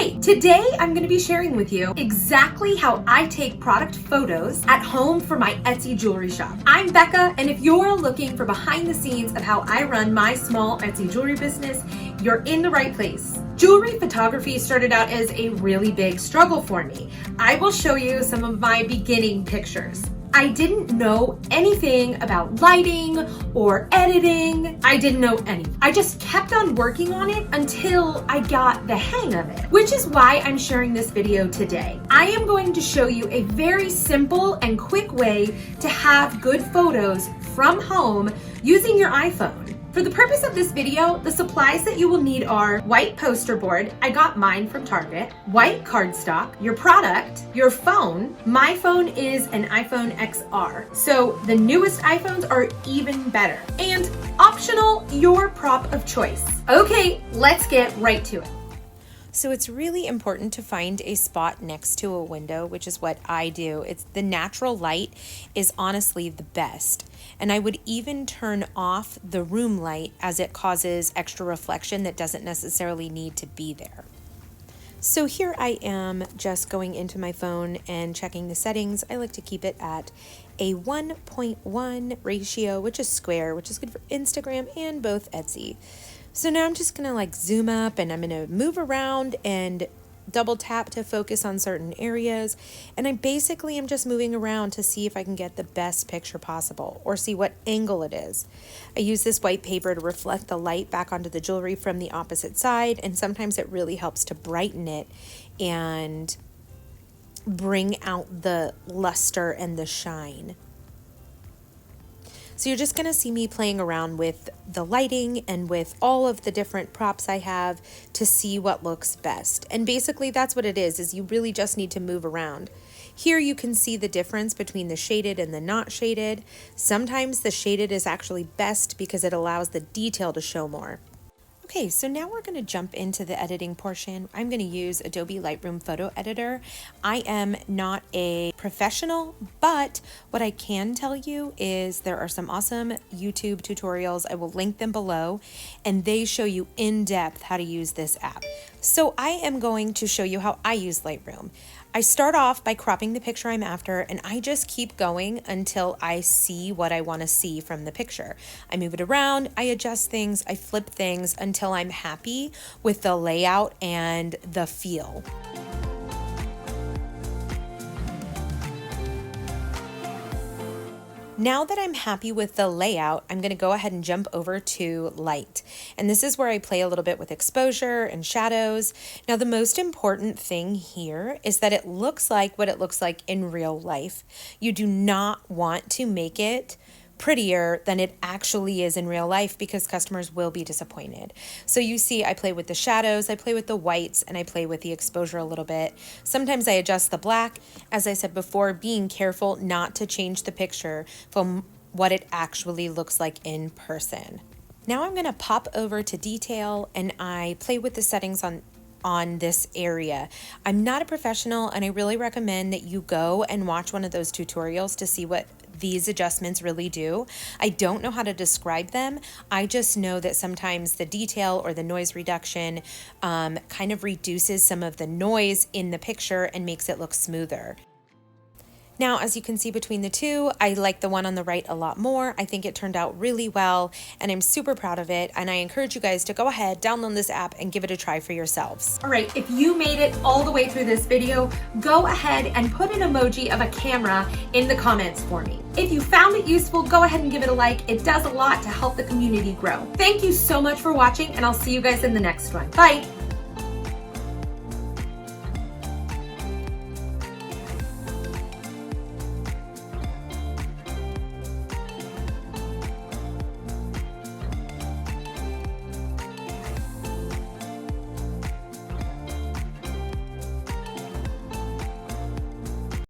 Hey, today I'm going to be sharing with you exactly how I take product photos at home for my Etsy jewelry shop. I'm Becca, and if you're looking for behind the scenes of how I run my small Etsy jewelry business, you're in the right place. Jewelry photography started out as a really big struggle for me. I will show you some of my beginning pictures. I didn't know anything about lighting or editing. I didn't know anything. I just kept on working on it until I got the hang of it, which is why I'm sharing this video today. I am going to show you a very simple and quick way to have good photos from home using your iPhone. For the purpose of this video, the supplies that you will need are white poster board. I got mine from Target. White cardstock, your product, your phone. My phone is an iPhone XR, so the newest iPhones are even better. And optional, your prop of choice. Okay, let's get right to it. So it's really important to find a spot next to a window, which is what I do. It's the natural light is honestly the best. And I would even turn off the room light as it causes extra reflection that doesn't necessarily need to be there. So here I am just going into my phone and checking the settings. I like to keep it at a 1.1 ratio, which is square, which is good for Instagram and both Etsy. So now I'm just gonna zoom up and I'm gonna move around and double tap to focus on certain areas. And I basically am just moving around to see if I can get the best picture possible or see what angle it is. I use this white paper to reflect the light back onto the jewelry from the opposite side. And sometimes it really helps to brighten it and bring out the luster and the shine. So you're just going to see me playing around with the lighting and with all of the different props I have to see what looks best. And basically that's what it is you really just need to move around. Here you can see the difference between the shaded and the not shaded. Sometimes the shaded is actually best because it allows the detail to show more. Okay, so now we're going to jump into the editing portion. I'm going to use Adobe Lightroom Photo Editor. I am not a professional, but what I can tell you is there are some awesome YouTube tutorials. I will link them below, and they show you in depth how to use this app. So I am going to show you how I use Lightroom. I start off by cropping the picture I'm after, and I just keep going until I see what I want to see from the picture. I move it around, I adjust things, I flip things until I'm happy with the layout and the feel. Now that I'm happy with the layout, I'm going to go ahead and jump over to light. And this is where I play a little bit with exposure and shadows. Now, the most important thing here is that it looks like what it looks like in real life. You do not want to make it prettier than it actually is in real life because customers will be disappointed. So you see I play with the shadows, I play with the whites, and I play with the exposure a little bit. Sometimes I adjust the black. As I said before, being careful not to change the picture from what it actually looks like in person. Now I'm going to pop over to detail and I play with the settings on this area. I'm not a professional, and I really recommend that you go and watch one of those tutorials to see what these adjustments really do. I don't know how to describe them. I just know that sometimes the detail or the noise reduction kind of reduces some of the noise in the picture and makes it look smoother. Now, as you can see between the two, I like the one on the right a lot more. I think it turned out really well, and I'm super proud of it. And I encourage you guys to go ahead, download this app, and give it a try for yourselves. All right, if you made it all the way through this video, go ahead and put an emoji of a camera in the comments for me. If you found it useful, go ahead and give it a like. It does a lot to help the community grow. Thank you so much for watching, and I'll see you guys in the next one. Bye.